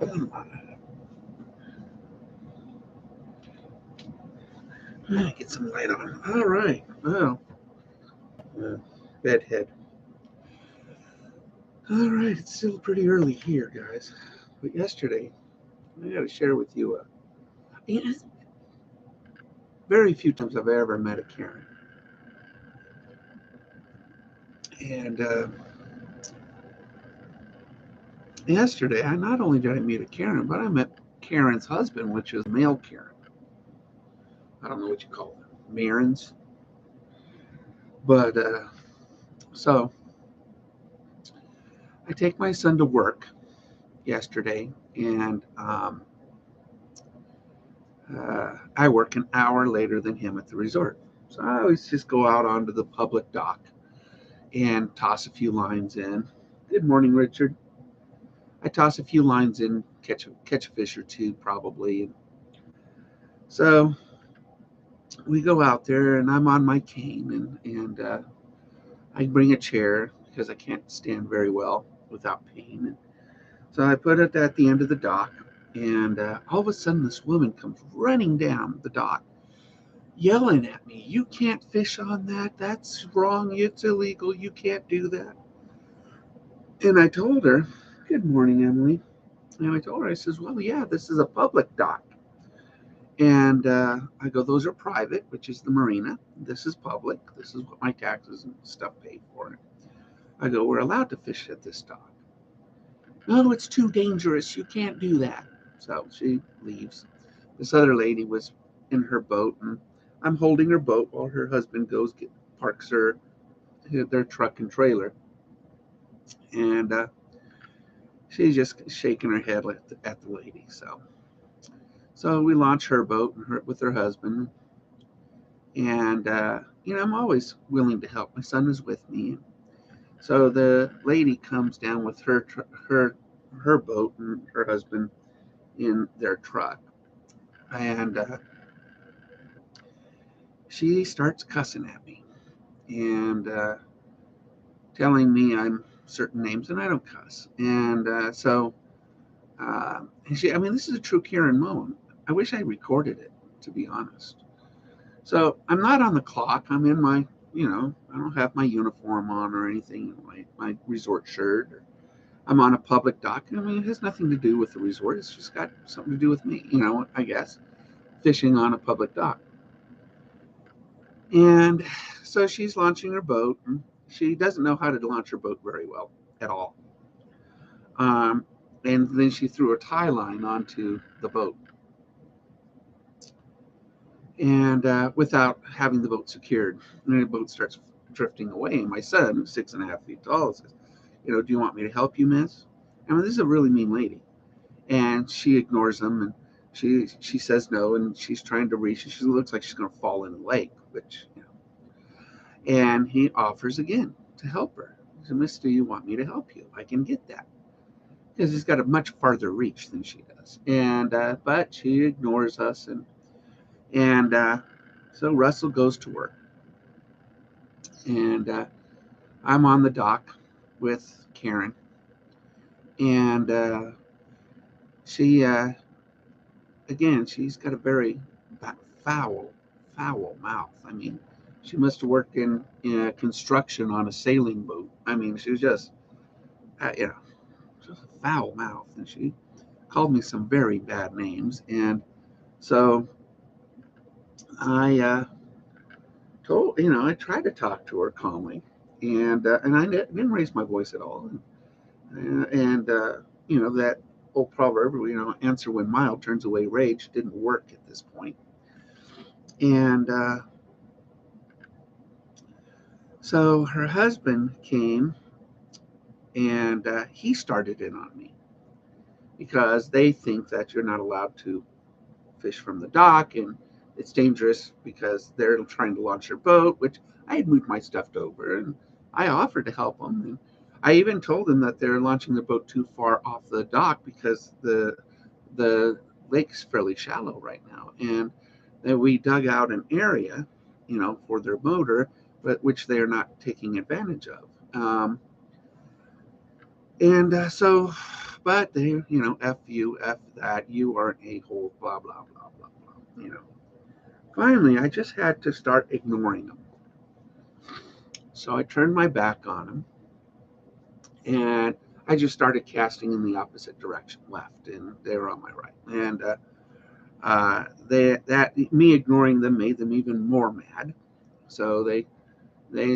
Get some light on. All right. Well, bedhead. All right. It's still pretty early here, guys. But yesterday, I got to share with you. Very few times I've ever met a Karen, and yesterday I not only did I meet a Karen, but I met Karen's husband, which is male Karen. I don't know what you call them, Marins. But so I take my son to work yesterday, and I work an hour later than him at the resort. So I always just go out onto the public dock and toss a few lines in. Good morning, Richard. I toss a few lines in, catch a fish or two probably. So we go out there, and I'm on my cane, and I bring a chair because I can't stand very well without pain. And so I put it at the end of the dock, and all of a sudden this woman comes running down the dock, yelling at me, "You can't fish on that. That's wrong. It's illegal. You can't do that." And I told her, "Good morning, Emily." And I told her, I says, "Well, yeah, this is a public dock." And I go, "Those are private, which is the marina. This is public. This is what my taxes and stuff pay for." I go, "We're allowed to fish at this dock." "No, it's too dangerous. You can't do that." So she leaves. This other lady was in her boat, and I'm holding her boat while her husband parks their truck and trailer. And she's just shaking her head at the lady. So we launch her boat with her husband. And, I'm always willing to help. My son is with me. So the lady comes down with her boat and her husband in their truck. And she starts cussing at me and telling me I'm certain names, and I don't cuss. And this is a true Karen moment. I wish I recorded it, to be honest. So I'm not on the clock. I'm in my, I don't have my uniform on or anything, my resort shirt. I'm on a public dock. I mean, it has nothing to do with the resort. It's just got something to do with me, I guess, fishing on a public dock. And so she's launching her boat, and she doesn't know how to launch her boat very well at all. And then she threw a tie line onto the boat, and without having the boat secured, and the boat starts drifting away. And my son, who's 6.5 feet tall, says, "Do you want me to help you, miss?" I mean, this is a really mean lady, and she ignores him, and she says no, and she's trying to reach. She looks like she's going to fall in the lake, which. And he offers again to help her. He said, "Miss, do you want me to help you? I can get that." Because he's got a much farther reach than she does. And but she ignores us, and so Russell goes to work, and I'm on the dock with Karen, and she again, she's got a very foul mouth. I mean, she must have worked in construction on a sailing boat. I mean, she was just, just a foul mouth, and she called me some very bad names. And so I I tried to talk to her calmly, and I didn't raise my voice at all. And that old proverb, answer when mild turns away rage, didn't work at this point. And so her husband came, and he started in on me because they think that you're not allowed to fish from the dock, and it's dangerous because they're trying to launch their boat, which I had moved my stuff over, and I offered to help them. And I even told them that they're launching their boat too far off the dock because the lake's fairly shallow right now, and that we dug out an area, for their motor, but which they are not taking advantage of. And so, but they, F you, F that, you are an a-hole, blah, blah, blah, blah, blah. Finally, I just had to start ignoring them. So I turned my back on them, and I just started casting in the opposite direction, left, and they were on my right. And me ignoring them made them even more mad. So they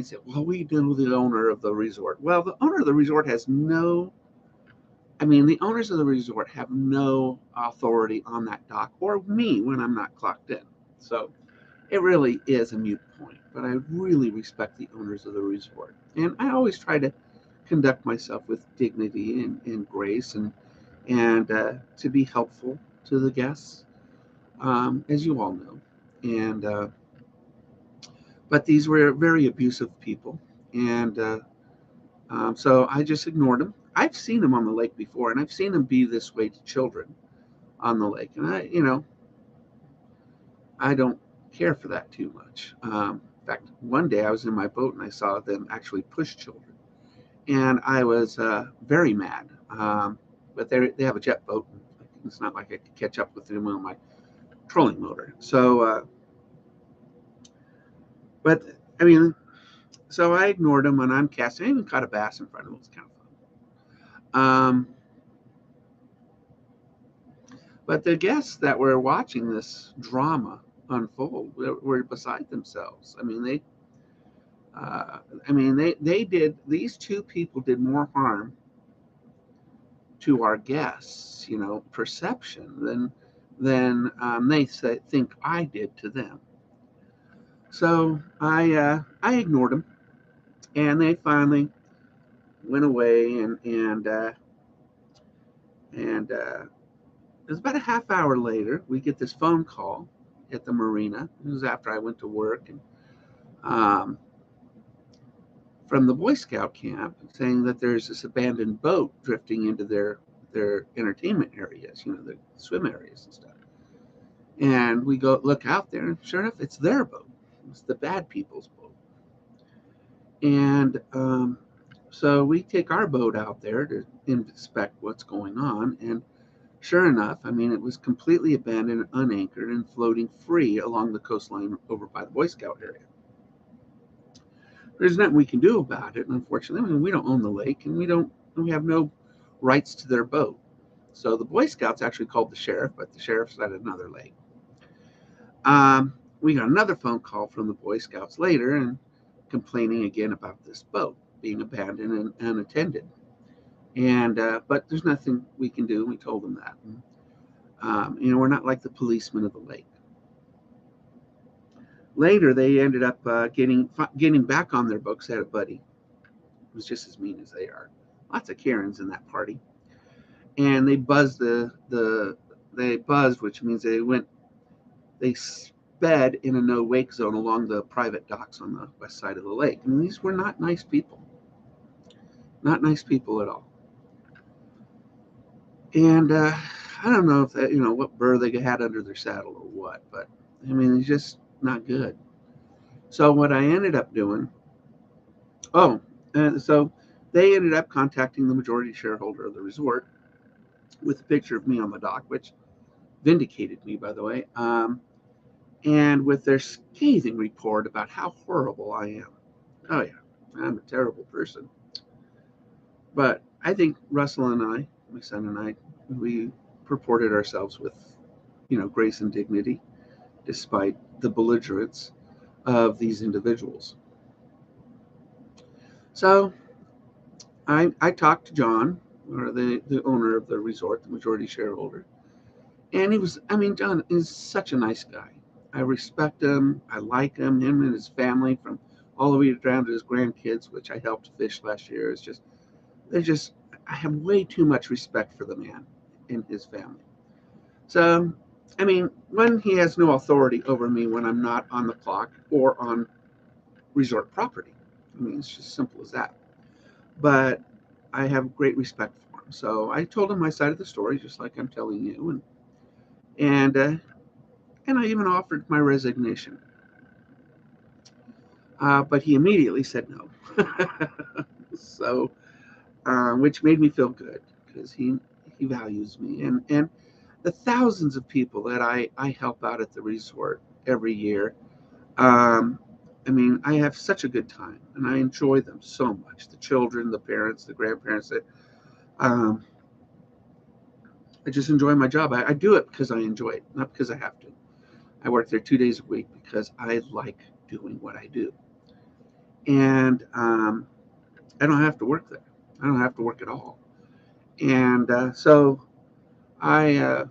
said, "Well, we know the owner of the resort." Well, the owner of the resort has no. I mean, the owners of the resort have no authority on that dock or me when I'm not clocked in. So it really is a mute point. But I really respect the owners of the resort, and I always try to conduct myself with dignity and grace, and to be helpful to the guests, as you all know. And but these were very abusive people, and so I just ignored them. I've seen them on the lake before, and I've seen them be this way to children on the lake, and I don't care for that too much. In fact, one day I was in my boat and I saw them actually push children, and I was very mad. But they have a jet boat. It's not like I could catch up with them on my trolling motor. So, but I mean, so I ignored them, and I'm casting. I even caught a bass in front of them. It was kind of fun. But the guests that were watching this drama unfold were beside themselves. They did. These two people did more harm to our guests, perception than they think I did to them. So I ignored them, and they finally went away, and it was about a half hour later. We get this phone call at the marina. It was after I went to work, and um, from the Boy Scout camp, saying that there's this abandoned boat drifting into their entertainment areas, the swim areas and stuff. And we go look out there, and sure enough, it's their boat. It's the bad people's boat. And so we take our boat out there to inspect what's going on. And sure enough, it was completely abandoned, unanchored, and floating free along the coastline over by the Boy Scout area. There's nothing we can do about it, unfortunately. We don't own the lake, and we have no rights to their boat. So the Boy Scouts actually called the sheriff, but the sheriff's at another lake. We got another phone call from the Boy Scouts later, and complaining again about this boat being abandoned and unattended. And but there's nothing we can do. We told them that. We're not like the policemen of the lake. Later, they ended up getting back on their books. Had a buddy who was just as mean as they are. Lots of Karens in that party, and they buzzed they buzzed, which means they sped in a no wake zone along the private docks on the west side of the lake. And these were not nice people, not nice people at all. And I don't know if that, what burr they had under their saddle or what, but it's just not good. So what I ended up doing, so they ended up contacting the majority shareholder of the resort with a picture of me on the dock, which vindicated me, by the way, and with their scathing report about how horrible I am. Oh yeah, I'm a terrible person. But I think Russell and I, my son and I, we purported ourselves with, grace and dignity, despite the belligerence of these individuals. So I talked to John, or the owner of the resort, the majority shareholder, and John is such a nice guy. I respect him. I like him and his family, from all the way down to his grandkids, which I helped fish last year. I have way too much respect for the man and his family. So, when he has no authority over me when I'm not on the clock or on resort property. It's just simple as that. But I have great respect for him. So I told him my side of the story, just like I'm telling you, and I even offered my resignation. But he immediately said no. So, which made me feel good, because he values me, and the thousands of people that I help out at the resort every year. Um, I mean, I have such a good time, and I enjoy them so much. The children, the parents, the grandparents. Um, I just enjoy my job. I do it because I enjoy it, not because I have to. I work there 2 days a week because I like doing what I do, and I don't have to work there. I don't have to work at all. And so I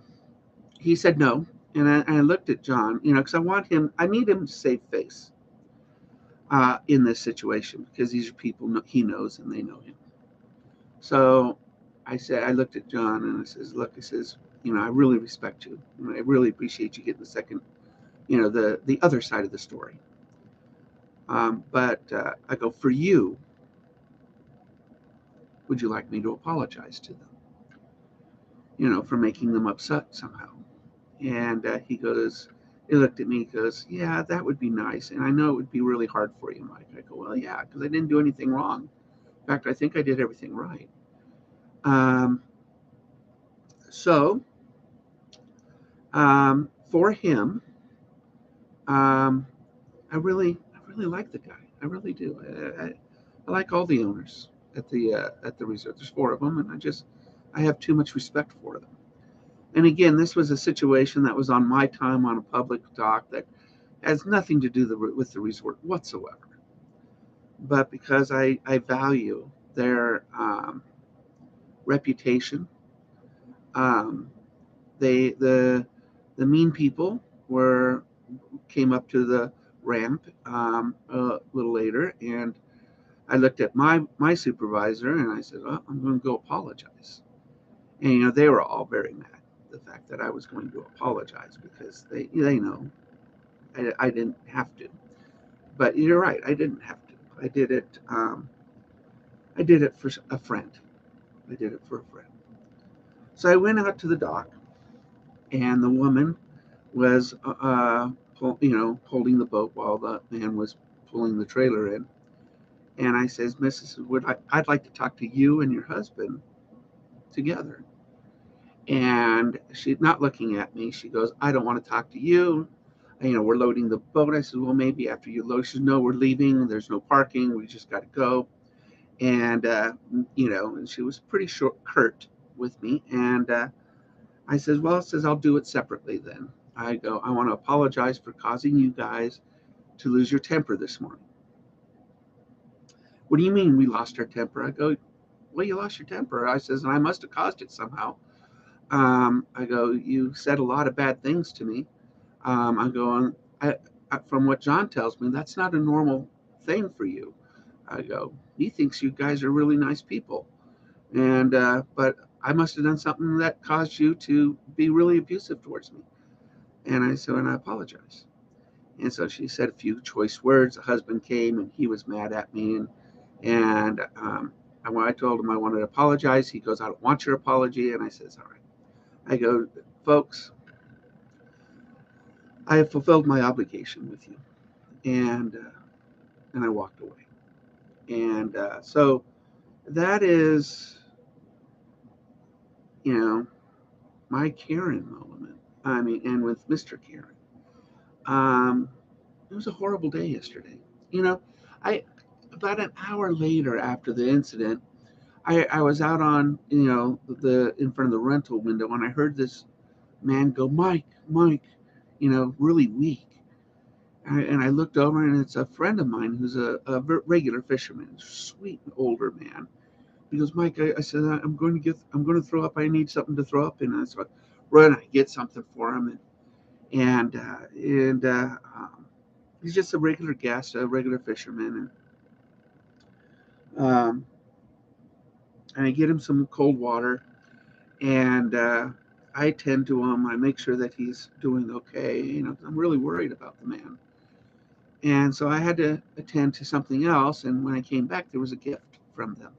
he said no, and I looked at John, because I want him. I need him to save face in this situation because these are people he knows and they know him. So I looked at John and I says, look, I says, I really respect you. I really appreciate you getting the second, the other side of the story. But I go, for you, would you like me to apologize to them, for making them upset somehow? And he looked at me, he goes, yeah, that would be nice. And I know it would be really hard for you, Mike. I go, well, yeah, because I didn't do anything wrong. In fact, I think I did everything right. Um, so for him, um, I really like the guy. I really do. I like all the owners at the resort. There's four of them, and I have too much respect for them. And again, this was a situation that was on my time on a public dock that has nothing to do with the resort whatsoever. But because I value their reputation, um, they the mean people were came up to the ramp a little later, and I looked at my supervisor and I said, well, I'm going to go apologize. And they were all very mad the fact that I was going to apologize because they know I didn't have to. But you're right, I didn't have to. I did it for a friend. I did it for a friend. So I went out to the dock, and the woman was, holding the boat while the man was pulling the trailer in. And I says, Mrs. Wood, I'd like to talk to you and your husband together. And she's not looking at me. She goes, I don't want to talk to you. We're loading the boat. I said, well, maybe after you load. She says, no, we're leaving. There's no parking. We just got to go. And, and she was pretty curt with me. And I says, well, it says, I'll do it separately then. I go, I want to apologize for causing you guys to lose your temper this morning. What do you mean we lost our temper? I go, well, you lost your temper. I says, and I must have caused it somehow. I go, you said a lot of bad things to me. I go, from what John tells me, that's not a normal thing for you. I go, he thinks you guys are really nice people. And, but I must have done something that caused you to be really abusive towards me. And I said, and I apologize. And so she said a few choice words. The husband came and he was mad at me. And when I told him I wanted to apologize, he goes, I don't want your apology. And I says, all right. I go, folks, I have fulfilled my obligation with you. And I walked away. And so that is, my Karen moment. I mean, and with Mr. Karen. Um, it was a horrible day yesterday. You know, I About an hour later after the incident, I was out on the in front of the rental window and I heard this man go, Mike, Mike, really weak. And I looked over and it's a friend of mine who's a regular fisherman, sweet older man. He goes, Mike, I said, I'm going to throw up. I need something to throw up in. And so I run, I get something for him, and he's just a regular guest, a regular fisherman, um, and I get him some cold water, and I tend to him. I make sure that he's doing okay. I'm really worried about the man, and so I had to attend to something else. And when I came back, there was a gift from them,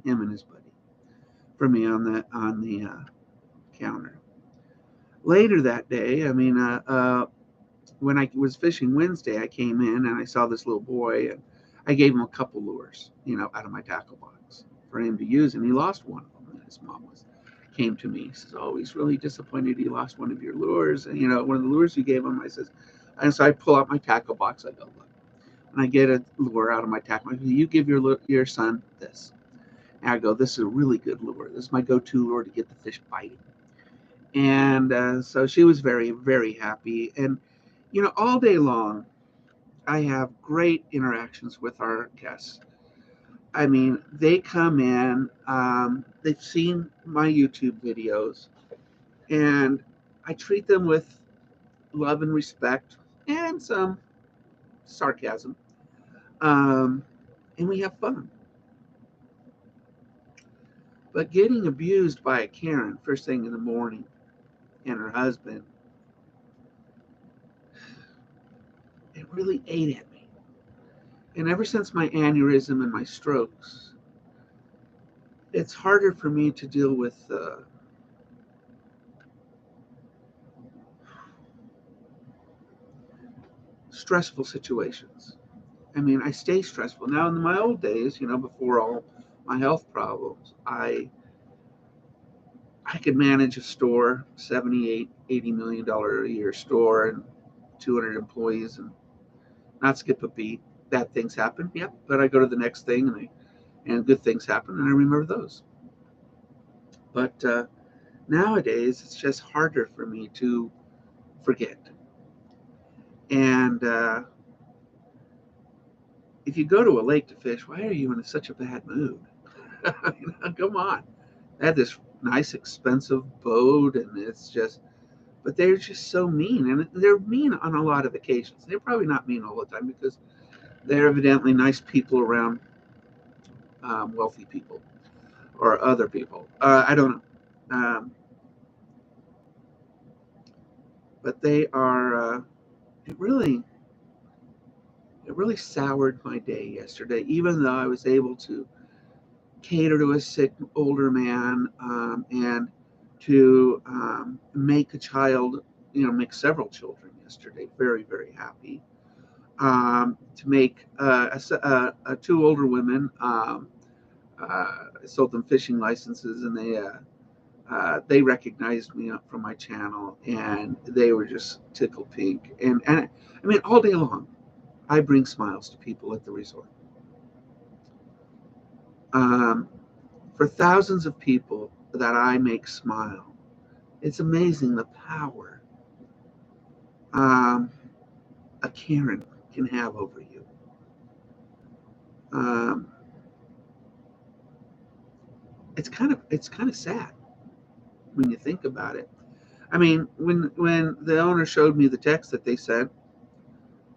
him and his buddy, for me on the counter. Later that day, when I was fishing Wednesday, I came in and I saw this little boy, and I gave him a couple lures, out of my tackle box for him to use, and he lost one of them. And his mom was came to me. He says, "Oh, he's really disappointed he lost one of your lures. And, one of the lures you gave him." I says, and so I pull out my tackle box. I go, "Look," and I get a lure out of my tackle. I go, "You give your son this." And I go, "This is a really good lure. This is my go-to lure to get the fish biting." And so she was very, very happy. And all day long, I have great interactions with our guests. I mean, they come in, they've seen my YouTube videos, and I treat them with love and respect and some sarcasm. And we have fun. But getting abused by a Karen first thing in the morning and her husband, it really ate at me. And ever since my aneurysm and my strokes, it's harder for me to deal with stressful situations. I mean, I stay stressful. Now, in my old days, before all my health problems, I could manage a store, 78, $80 million a year store, and 200 employees, and not skip a beat. Bad things happen, yep, but I go to the next thing, and good things happen, and I remember those. But nowadays, it's just harder for me to forget. And if you go to a lake to fish, why are you in such a bad mood? Come on. I had this nice, expensive boat, and it's just, but they're just so mean. And they're mean on a lot of occasions. They're probably not mean all the time because they're evidently nice people around wealthy people or other people. I don't know. But they are, it really, it really soured my day yesterday, even though I was able to cater to a sick older man, and to make a child, make several children yesterday very, very happy. To make two older women, I sold them fishing licenses, and they recognized me from my channel, and they were just tickled pink. And I mean, all day long, I bring smiles to people at the resort. Um, for thousands of people that I make smile, it's amazing the power um, a Karen can have over you. Um, it's kind of sad when you think about it. I mean, when the owner showed me the text that they sent,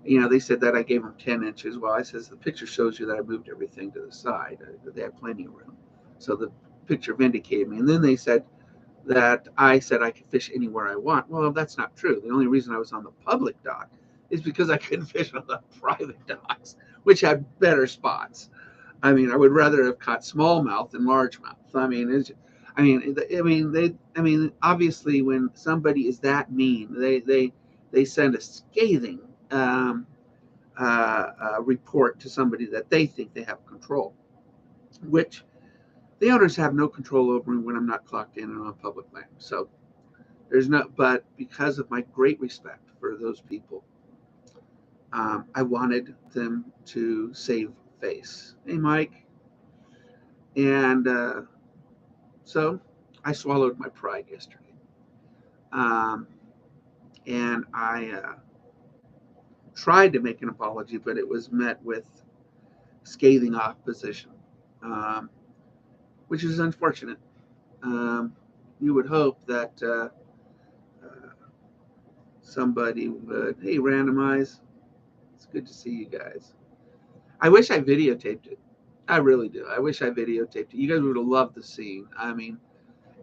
they said that I gave them 10 inches. Well, I says the picture shows you that I moved everything to the side. They had plenty of room, so the picture vindicated me. And then they said that I said I could fish anywhere I want. Well, that's not true. The only reason I was on the public dock is because I couldn't fish on the private docks, which had better spots. I mean, I would rather have caught smallmouth than largemouth. Obviously, when somebody is that mean, they send a scathing um, report to somebody that they think they have control, which the owners have no control over me when I'm not clocked in and on public land. So there's no, but because of my great respect for those people, I wanted them to save face. Hey, Mike. And so I swallowed my pride yesterday. Um, and I tried to make an apology, but it was met with scathing opposition, um, which is unfortunate. Um, you would hope that somebody would, hey, randomize. It's good to see you guys. I wish I videotaped it. I really do. I wish I videotaped it. You guys would have loved the scene. I mean,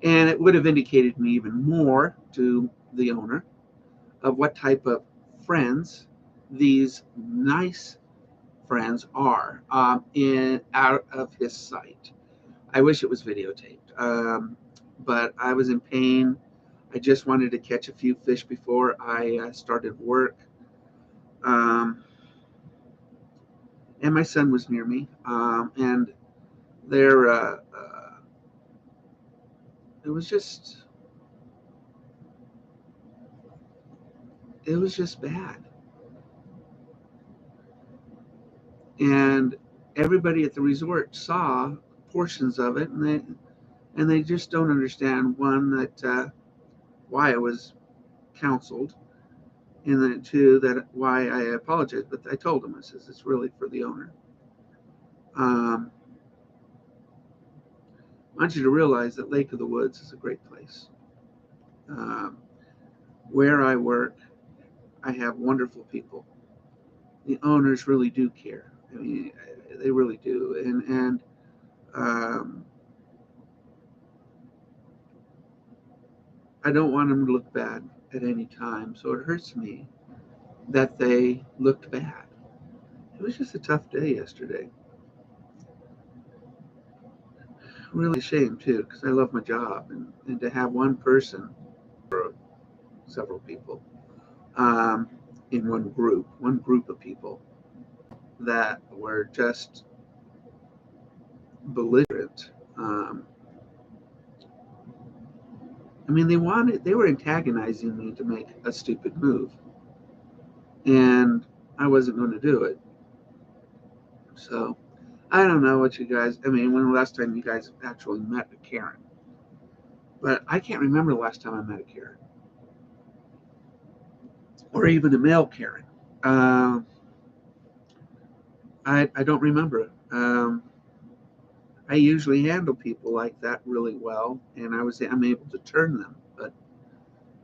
and it would have indicated me even more to the owner of what type of friends these nice friends are, in out of his sight. I wish it was videotaped, but I was in pain. I just wanted to catch a few fish before I started work. Um, and my son was near me, and they're it was just bad. And everybody at the resort saw portions of it, and they just don't understand, one, that why it was counseled, and then two, that why I apologize. But I told him, I says, it's really for the owner. I want you to realize that Lake of the Woods is a great place. Um, where I work, I have wonderful people. The owners really do care. I mean, they really do, and I don't want them to look bad at any time. So it hurts me that they looked bad. It was just a tough day yesterday. Really a shame too, because I love my job, and to have one person, or several people, um, in one group of people that were just belligerent. I mean, they were antagonizing me to make a stupid move, and I wasn't going to do it. So I don't know what you guys. I mean, when the last time you guys actually met a Karen? But I can't remember the last time I met a Karen, or even a male Karen. Um, I don't remember. I usually handle people like that really well, and I'm able to turn them, but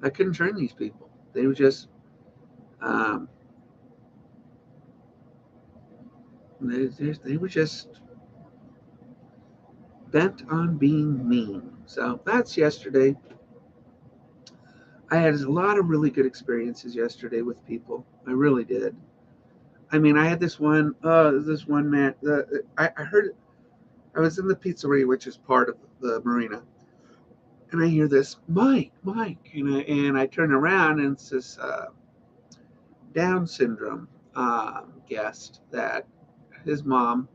I couldn't turn these people. They were just um, they were just bent on being mean. So that's yesterday. I had a lot of really good experiences yesterday with people. I really did. I mean, I had this one man. I heard, I was in the pizzeria, which is part of the marina, and I hear this, Mike, and I turn around, and it's this Down syndrome guest that his mom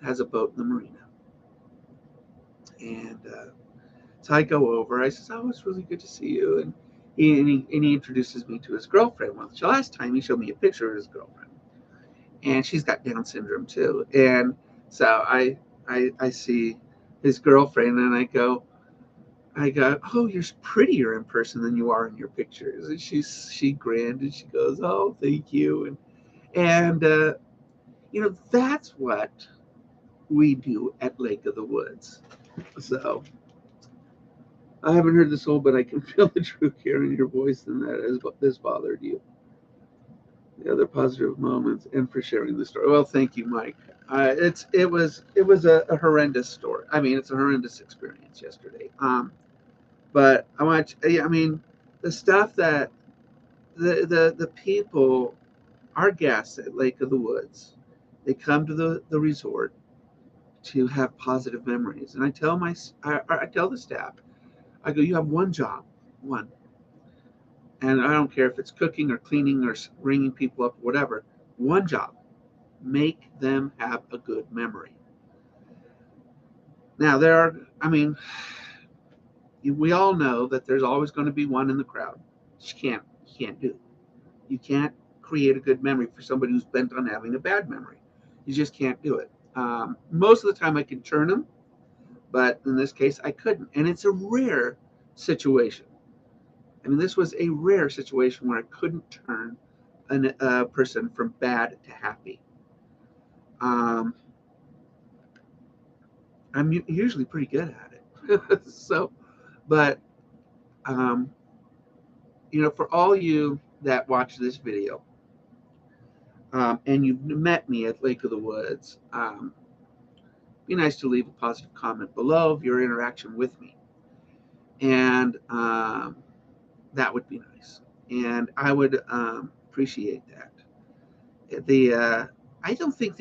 has a boat in the marina, and so I go over. I says, "Oh, it's really good to see you," and he introduces me to his girlfriend. Well, the last time he showed me a picture of his girlfriend, and she's got Down syndrome too. And so I see his girlfriend, and I go, oh, you're prettier in person than you are in your pictures. And she grinned, and she goes, oh, thank you. And that's what we do at Lake of the Woods. So I haven't heard this whole, but I can feel the truth here in your voice, and that is what this bothered you. The other positive moments, and for sharing the story. Well, thank you, Mike. It was a horrendous story. I mean, it's a horrendous experience yesterday. But I mean, the stuff that the people, our guests at Lake of the Woods, they come to the resort to have positive memories. And I tell the staff, I go, you have one job, one. And I don't care if it's cooking or cleaning or ringing people up, whatever. One job, make them have a good memory. Now I mean, we all know that there's always going to be one in the crowd. You can't do. You can't create a good memory for somebody who's bent on having a bad memory. You just can't do it. Most of the time I can turn them, but in this case I couldn't. And it's a rare situation. I mean, this was a rare situation where I couldn't turn a person from bad to happy. Um, I'm usually pretty good at it. So, but um, for all you that watch this video, and you've met me at Lake of the Woods, be nice to leave a positive comment below of your interaction with me, and that would be nice, and I would appreciate that. I don't think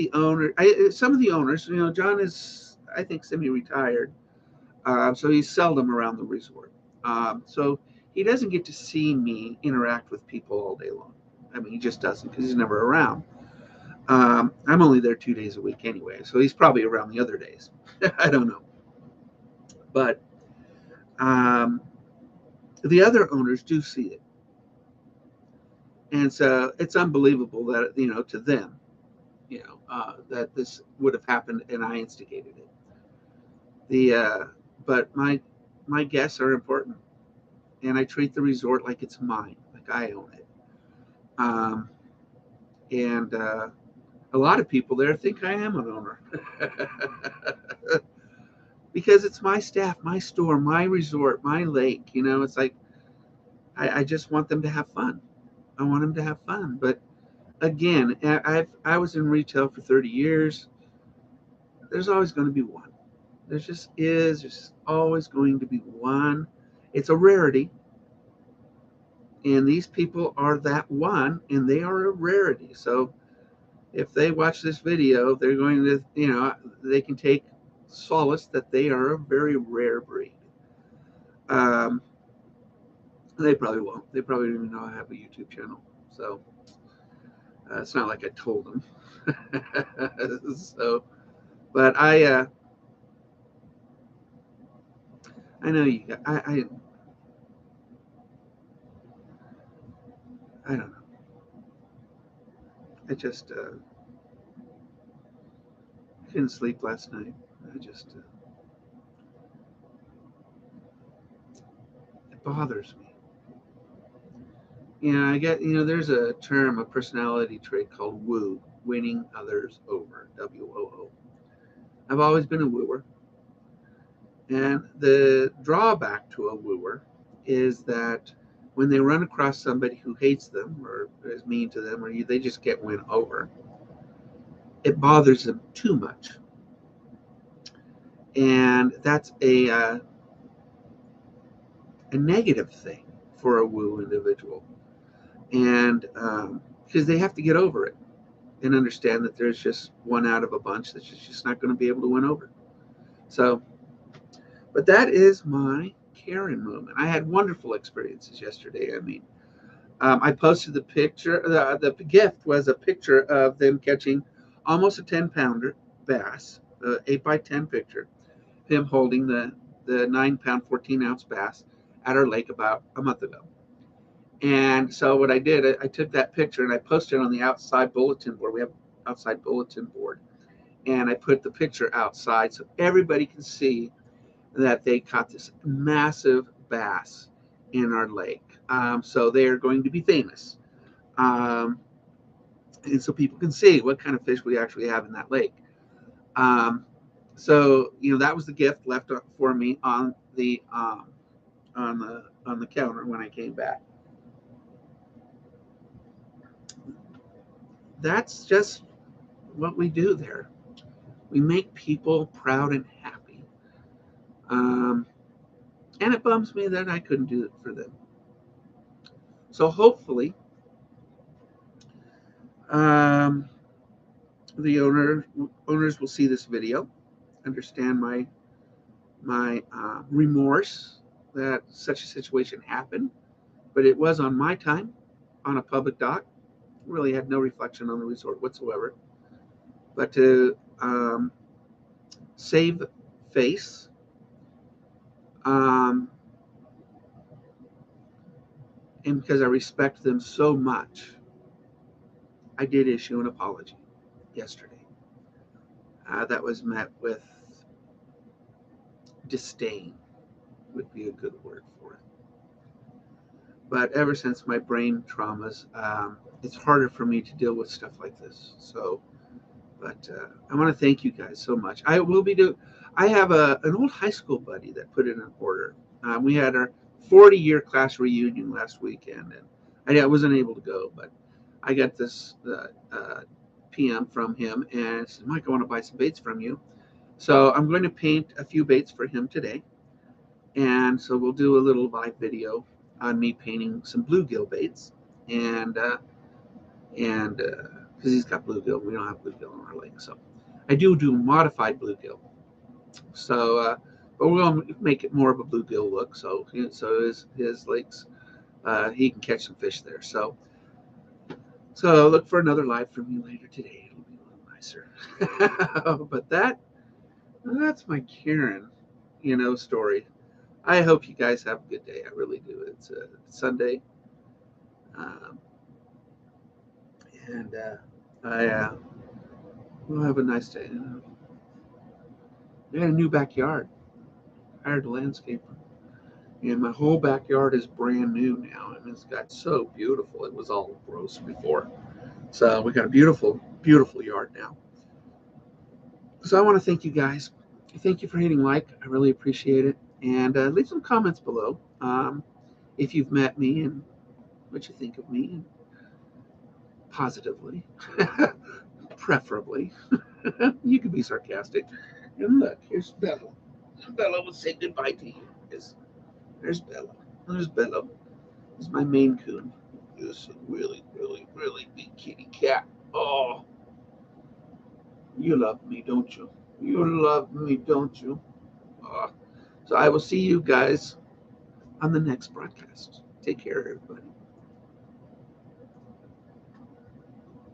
some of the owners, John is, I think, semi-retired, so he's seldom around the resort, so he doesn't get to see me interact with people all day long. I mean, he just doesn't, because he's never around. I'm only there 2 days a week anyway, so he's probably around the other days. I don't know. But Um, the other owners do see it, and so it's unbelievable that to them, that this would have happened and I instigated it. But my guests are important, and I treat the resort like it's mine, like I own it. Um, and A lot of people there think I am an owner because it's my staff, my store, my resort, my lake. It's like I just want them to have fun. I want them to have fun. But again, I was in retail for 30 years. There's always going to be one. There just is. There's always going to be one. It's a rarity. And these people are that one, and they are a rarity. So if they watch this video, they're going to, they can take solace that they are a very rare breed. Um, they probably won't. They probably don't even know I have a YouTube channel. So it's not like I told them. So, but I know you. I don't know. I just couldn't sleep last night. I just it bothers me. I get there's a term, a personality trait called woo, winning others over. WOO. I've always been a wooer, and the drawback to a wooer is that when they run across somebody who hates them or is mean to them, or they just get won over, it bothers them too much, and that's a negative thing for a woo individual, and because they have to get over it and understand that there's just one out of a bunch that's just not going to be able to win over. So, but that is my Karen moment. I had wonderful experiences yesterday. I mean, I posted the picture. The gift was a picture of them catching almost a 10-pounder bass, 8 by 10 picture, him holding the 9-pound, 14-ounce bass at our lake about a month ago. And so what I did, I took that picture and I posted it on the outside bulletin board. We have outside bulletin board, and I put the picture outside so everybody can see that they caught this massive bass in our lake. So they are going to be famous, and so people can see what kind of fish we actually have in that lake. Um, so that was the gift left for me on the counter when I came back. That's just what we do there. We make people proud and happy. Um, and it bums me that I couldn't do it for them. So hopefully, um, the owners will see this video, understand my remorse that such a situation happened, but it was on my time, on a public dock. Really had no reflection on the resort whatsoever. But to save face, um, and because I respect them so much, I did issue an apology yesterday. That was met with disdain, would be a good word for it. But ever since my brain traumas, it's harder for me to deal with stuff like this. So, but I want to thank you guys so much. I have an old high school buddy that put in an order. We had our 40-year class reunion last weekend, and I wasn't able to go, but I got this PM from him and said, Mike, I want to buy some baits from you. So I'm going to paint a few baits for him today. And so we'll do a little live video on me painting some bluegill baits, and because he's got bluegill, we don't have bluegill on our lake, so I do modified bluegill. So, but we're gonna make it more of a bluegill look. So his lakes, he can catch some fish there. So look for another live from me later today. It'll be a little nicer. But that's my Karen, story. I hope you guys have a good day. I really do. It's a Sunday, um, and I will have a nice day. I got a new backyard. I hired a landscaper, and my whole backyard is brand new now, and it's got so beautiful. It was all gross before, so we got a beautiful, beautiful yard now. So I want to thank you guys. Thank you for hitting like. I really appreciate it, and leave some comments below if you've met me and what you think of me, and positively, preferably. You can be sarcastic. And look, here's Bella. Bella will say goodbye to you. There's Bella. There's Bella. This is my Maine Coon. This really, really, really big kitty cat. Oh, you love me, don't you? You love me, don't you? Oh. So I will see you guys on the next broadcast. Take care, everybody.